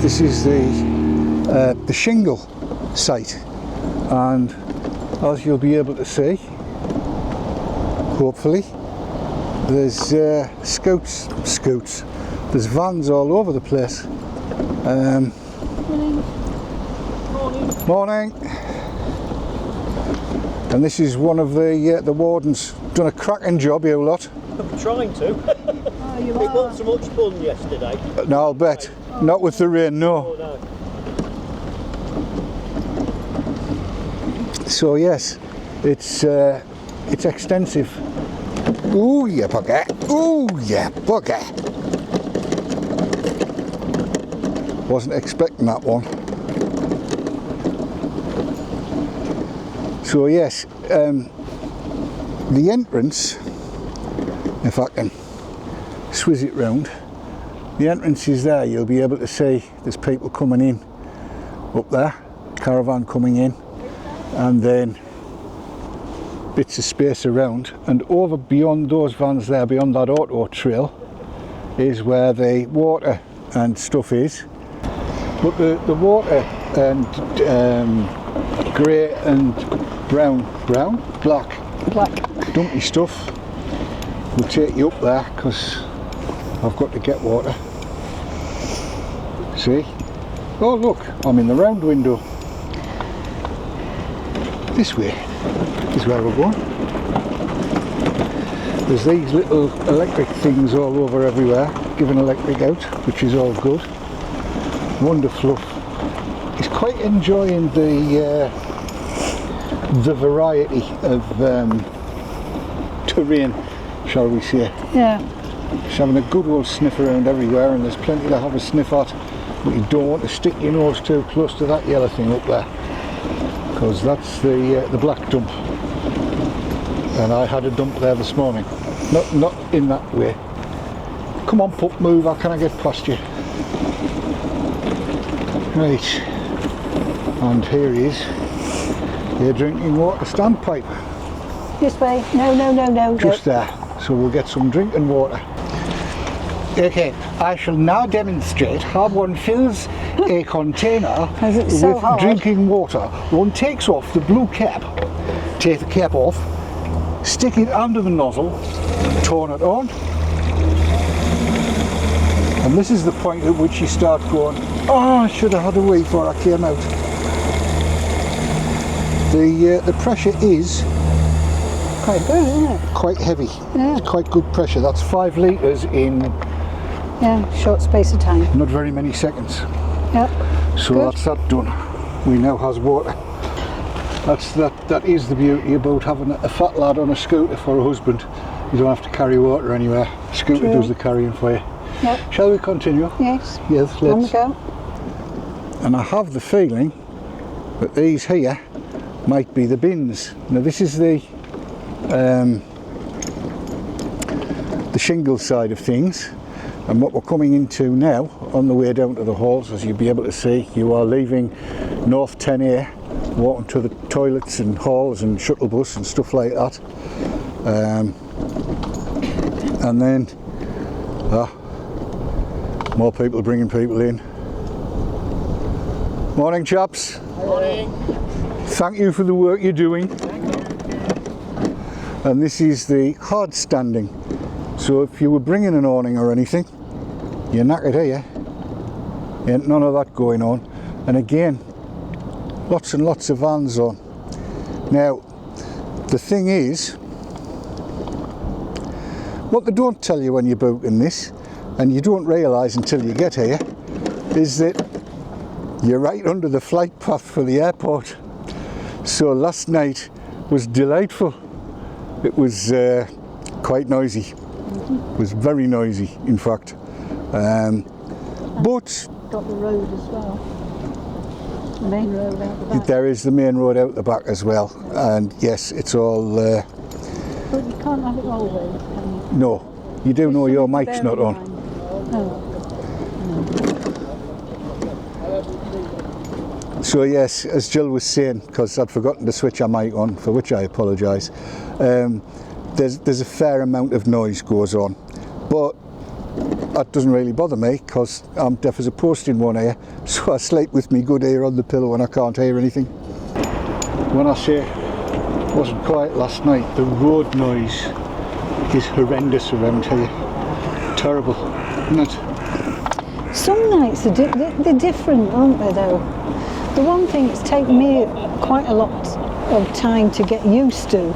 this is the shingle site, and as you'll be able to see, hopefully, there's scouts, there's vans all over the place. Morning. And this is one of the wardens. Done a cracking job, you lot. I'm trying to. Oh, you It are. wasn't so much fun yesterday. No, I'll bet. Not with the rain, no. Oh, no. So yes, it's extensive. Ooh, yeah, bugger. Ooh, yeah, bugger. Wasn't expecting that one. So yes, the entrance, if I can swizz it round, the entrance is there. You'll be able to see there's people coming in up there, caravan coming in, and then bits of space around, and over beyond those vans there, beyond that auto trail, is where the water and stuff is. But the water and grey and black dumpy stuff will take you up there, because I've got to get water. See? Oh look, I'm in the round window. This way is where we're going. There's these little electric things all over everywhere, giving electric out, which is all good. Wonderful. He's quite enjoying the variety of terrain, shall we say. Yeah. He's having a good old sniff around everywhere, and there's plenty to have a sniff at, but you don't want to stick your nose too close to that yellow thing up there, because that's the black dump, and I had a dump there this morning. Not in that way. Come on, pup, move. How can I get past you? Right, and here he is. Your drinking water standpipe. This way. No. Just there. So we'll get some drinking water. Okay, I shall now demonstrate how one fills a container so with hard? drinking water. One takes off the blue cap, take the cap off, stick it under the nozzle, turn it on, and this is the point at which you start going, oh, I should have had a wee before I came out. The pressure is Quite good, isn't it? quite heavy. Yeah. It's quite good pressure. That's 5 litres in Yeah, short space of time. not very many seconds. Yep. So Good. that's that done. We now has water. That is the beauty about having a fat lad on a scooter for a husband. You don't have to carry water anywhere. Scooter True. does the carrying for you. Yep. Shall we continue? Yes. Yes, On we let's. go. And I have the feeling that these here might be the bins. Now this is the shingle side of things, and what we're coming into now on the way down to the halls, as you'll be able to see, you are leaving North 10A, walking to the toilets and halls and shuttle bus and stuff like that, and then more people bringing people in. Morning, chaps. Morning. Thank you for the work you're doing. And this is the hard standing. So if you were bringing an awning or anything, you're knackered here. Ain't none of that going on. And again, lots and lots of vans on. Now, the thing is, what they don't tell you when you're booking this, and you don't realise until you get here, is that you're right under the flight path for the airport. So last night was delightful. It was quite noisy. It was very noisy, in fact. But Got the road as well. The main road out the back. there is the main road out the back as well. And yes, it's all... But you can't have it always, can you? no, you do know your mic's Bear not in on. mind. No. So yes, as Jill was saying, because I'd forgotten to switch our mic on, for which I apologise, there's a fair amount of noise goes on, but that doesn't really bother me because I'm deaf as a post in one ear, so I sleep with me good ear on the pillow and I can't hear anything. When I say it wasn't quiet last night, the road noise is horrendous around here. Terrible, isn't it? Some nights they're different, aren't they though? The one thing it's taken me quite a lot of time to get used to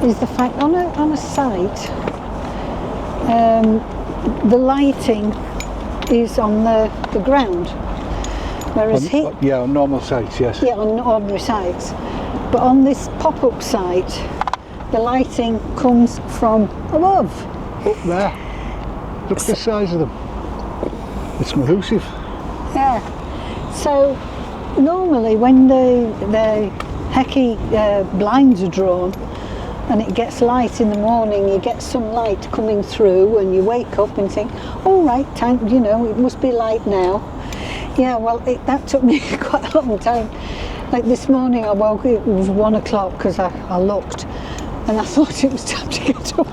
is the fact on a site, the lighting is on the ground, whereas here, yeah, on normal sites, yes. yeah, on ordinary sites, but on this pop-up site, the lighting comes from above. Up there, look at the size of them. It's massive. Yeah. So normally when the hecky blinds are drawn and it gets light in the morning, you get some light coming through and you wake up and think, all right, time, you know, it must be light now. Yeah, well, that took me quite a long time. Like this morning I woke, it was 1 o'clock because I looked and I thought it was time to get up.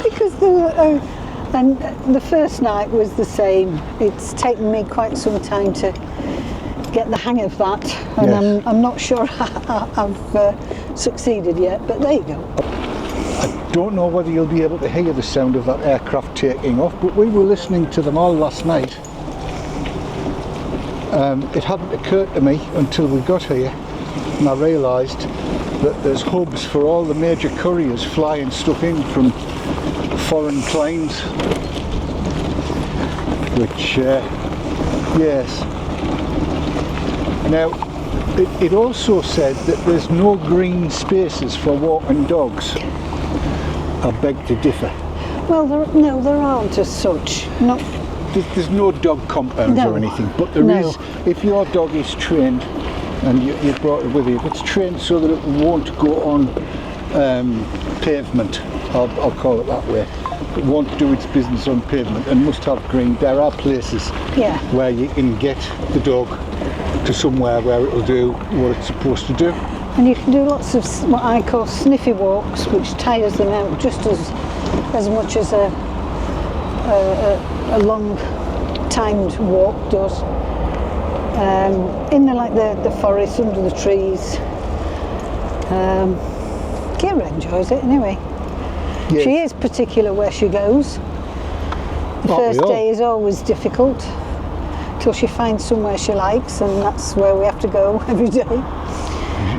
Because and the first night was the same. It's taken me quite some time to get the hang of that, and yes. I'm not sure I've succeeded yet, but there you go. I don't know whether you'll be able to hear the sound of that aircraft taking off, but we were listening to them all last night. It hadn't occurred to me until we got here, and I realised that there's hubs for all the major couriers flying stuff in from foreign planes, which yes. Now it also said that there's no green spaces for walking dogs. I beg to differ. Well, there aren't as such. Not. There's no dog compounds or anything, but there is. If your dog is trained and you brought it with you, if it's trained so that it won't go on pavement, I'll call it that way. It won't do its business on pavement and must have green. There are places where you can get the dog to somewhere where it'll do what it's supposed to do. And you can do lots of what I call sniffy walks, which tires them out just as much as a long timed walk does. In the forest, under the trees. Kira enjoys it anyway. Yes. She is particular where she goes. The first day is always difficult till she finds somewhere she likes, and that's where we have to go every day.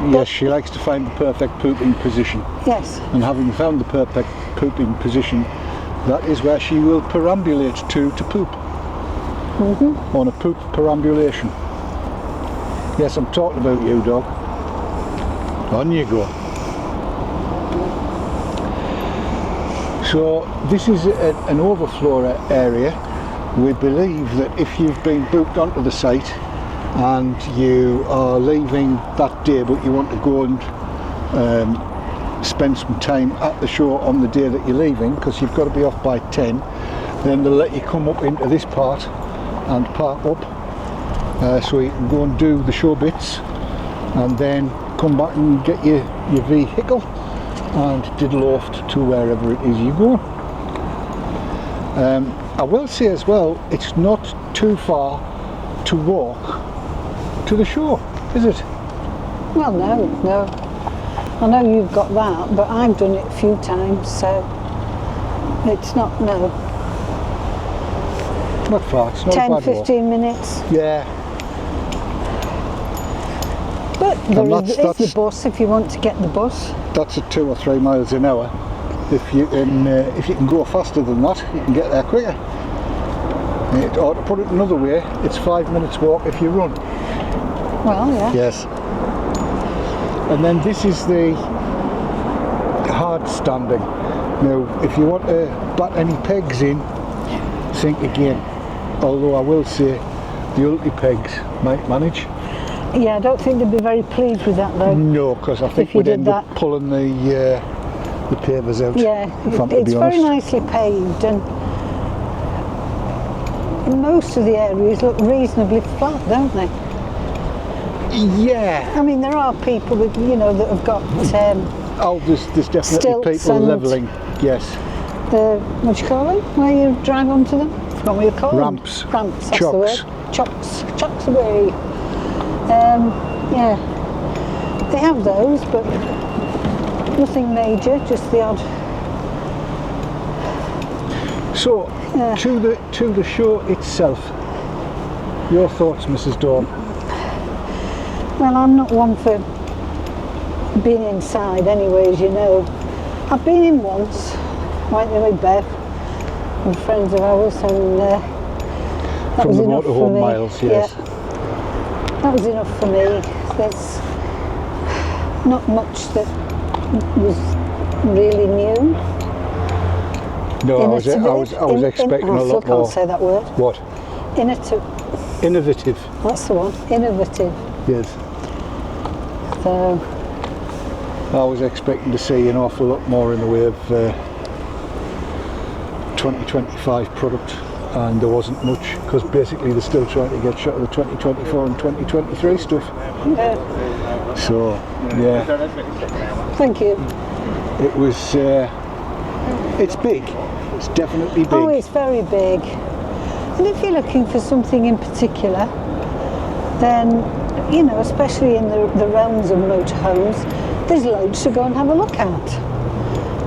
Yes, she likes to find the perfect pooping position. Yes. And having found the perfect pooping position, that is where she will perambulate to poop. Mm-hmm. On a poop perambulation. Yes, I'm talking about you, dog. On you go. So this is an overflow area. We believe that if you've been booked onto the site and you are leaving that day but you want to go and spend some time at the show on the day that you're leaving, because you've got to be off by 10, then they'll let you come up into this part and park up so you can go and do the show bits and then come back and get your vehicle and diddle off to wherever it is you go. I will say as well, it's not too far to walk to the show, is it? Well, no. I know you've got that, but I've done it a few times, so it's not, no. Not far, it's not 10, a bad 15 minutes. Yeah. But there is the bus if you want to get the bus. That's at 2 or 3 miles an hour. If you can go faster than that, you can get there quicker. Or to put it another way, it's 5 minutes walk if you run. Well, yeah. Yes. And then this is the hard standing. Now, if you want to bat any pegs in, think again. Although I will say, the ulti pegs might manage. Yeah, I don't think they'd be very pleased with that though. No, because I think we'd end up pulling the pavers out. Yeah, it's very nicely paved, and most of the areas look reasonably flat, don't they? Yeah. I mean, there are people with, that have got there's definitely people levelling, yes. what do you call them? Where you drive onto them? I forgot what you call Ramps. them. Ramps, that's Chocks. the word. Chocks away. Yeah, they have those, but nothing major, just the odd. So, Yeah. to the show itself, your thoughts, Mrs. Dawn? Well, I'm not one for being inside anyway, as you know. I've been in once, went there with Bev and friends of ours, and that From was the enough for motorhome me. miles, yes. Yeah, that was enough for me. There's not much that was really new. No, I was expecting a I still lot more. can't say that word. What? Innovative. That's the one. Innovative. Yes. So I was expecting to see an awful lot more in the way of 2025 product, and there wasn't much, because basically they're still trying to get shot of the 2024 and 2023 stuff. yeah. So, yeah, Thank you. it was, it's big. It's definitely big. Oh, it's very big. And if you're looking for something in particular, then, you know, especially in the realms of motorhomes, there's loads to go and have a look at.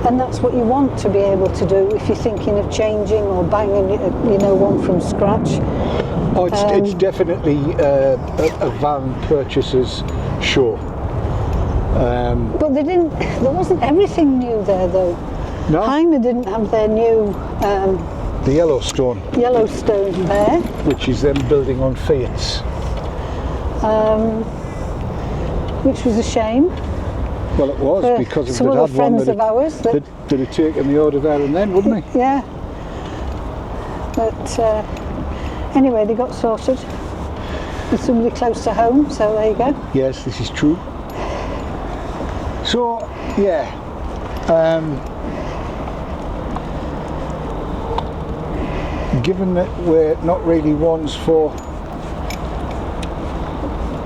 And that's what you want to be able to do if you're thinking of changing or banging, you know, one from scratch. Oh, it's definitely a van purchaser's show. But there wasn't everything new there though. No? Heimer didn't have their new The Yellowstone, Yellowstone there. which is them building on Fiats. Which was a shame. Well, it was, For because if some they'd other had one, friends of ours that, they'd have taken the order there and then, wouldn't they? yeah. But anyway, they got sorted with somebody close to home, so there you go. Yes, this is true. So, yeah. Given that we're not really ones for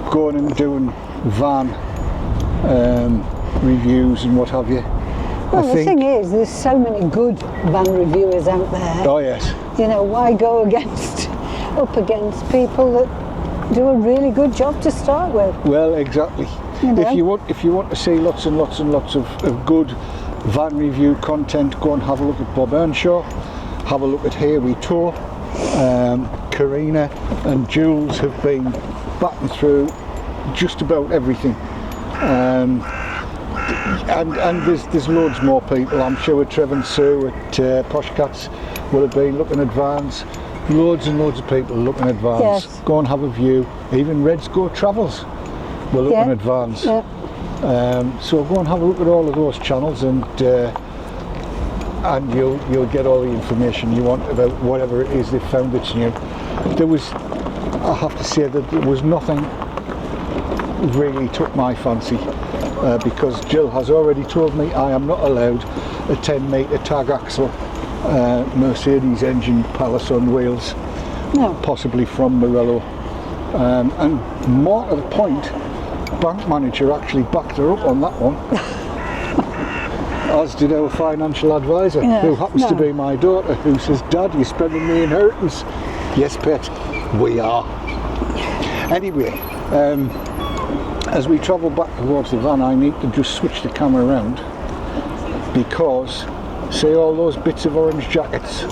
going and doing van reviews and what have you, Well, I the think. thing is, there's so many good van reviewers out there. Oh yes. You know, why go up against people that do a really good job to start with? Well, exactly. You know? If you want to see lots and lots and lots of good van review content, go and have a look at Bob Earnshaw, have a look at Here We Tour. Karina and Jules have been batting through just about everything, and there's loads more people. I'm sure Trev and Sue at Posh Cats will have been looking at vans. Loads and loads of people looking at vans. Yes. Go and have a view. Even Reds Go Travels were looking at vans. Yeah. So go and have a look at all of those channels, and you'll get all the information you want about whatever it is they found that's new. I have to say that there was nothing really took my fancy, because Jill has already told me I am not allowed a 10-metre tag axle Mercedes engine palace on wheels, No. possibly from Morello, and more to the point, bank manager actually backed her up on that one. As did our financial advisor, Yeah, who happens to no. be my daughter, who says, "Dad, you're spending the inheritance." Yes, pet, we are. Anyway, as we travel back towards the van, I need to just switch the camera around, because see all those bits of orange jackets?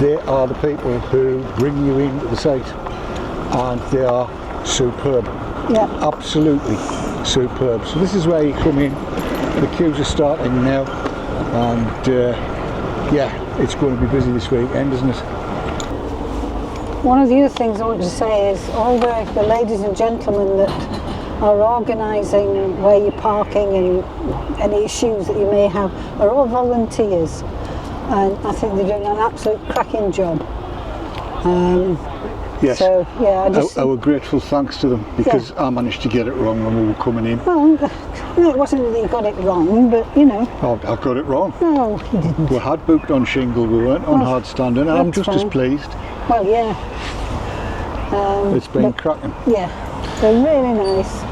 They are the people who bring you into the site, and they are superb. Yeah. Absolutely superb. So this is where you come in. The queues are starting now, and yeah, it's going to be busy this weekend, isn't it? One of the other things I want to say is all the ladies and gentlemen that are organising where you're parking and any issues that you may have are all volunteers, and I think they're doing an absolute cracking job. Yes. So yeah, I just Our grateful thanks to them, because I managed to get it wrong when we were coming in. well, no, it wasn't that you got it wrong, but you know, Oh, I got it wrong. no, you didn't. We had booked on shingle, we weren't on Well, hard standing, and I'm that's just as fine. pleased. Well, yeah. It's been but- cracking. Yeah, they're really nice.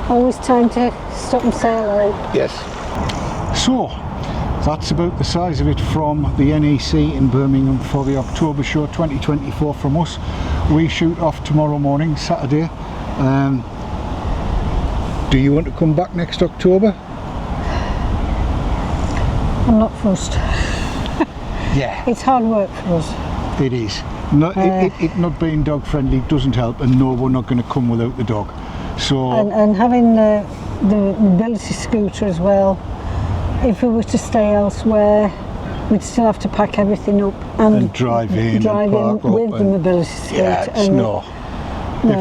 Always time to stop and say hello. Yes. So, That's about the size of it from the NEC in Birmingham for the October show 2024 from us. We shoot off tomorrow morning, Saturday. Do you want to come back next October? I'm not fussed. Yeah. It's hard work for us. It is. It not being dog friendly doesn't help, and no, we're not going to come without the dog. So And having the mobility scooter as well, if we were to stay elsewhere, we'd still have to pack everything up and drive in drive and park in with up the mobility scooter. yeah, it's and no.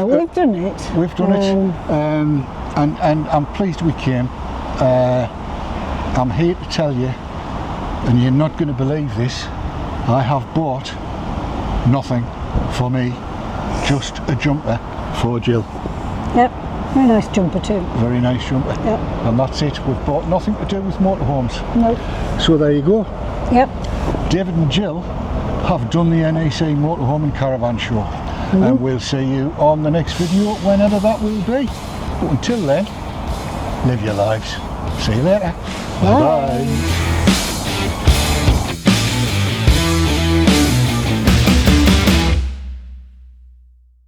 we've done it. We've done it, and I'm pleased we came. I'm here to tell you, and you're not going to believe this, I have bought nothing for me, just a jumper for Jill. Yep, very nice jumper too. Very nice jumper. Yep. And that's it. We've bought nothing to do with motorhomes. Nope. So there you go. Yep. David and Jill have done the NEC Motorhome and Caravan show. And we'll see you on the next video, whenever that will be. But until then, live your lives. See you later. Bye bye.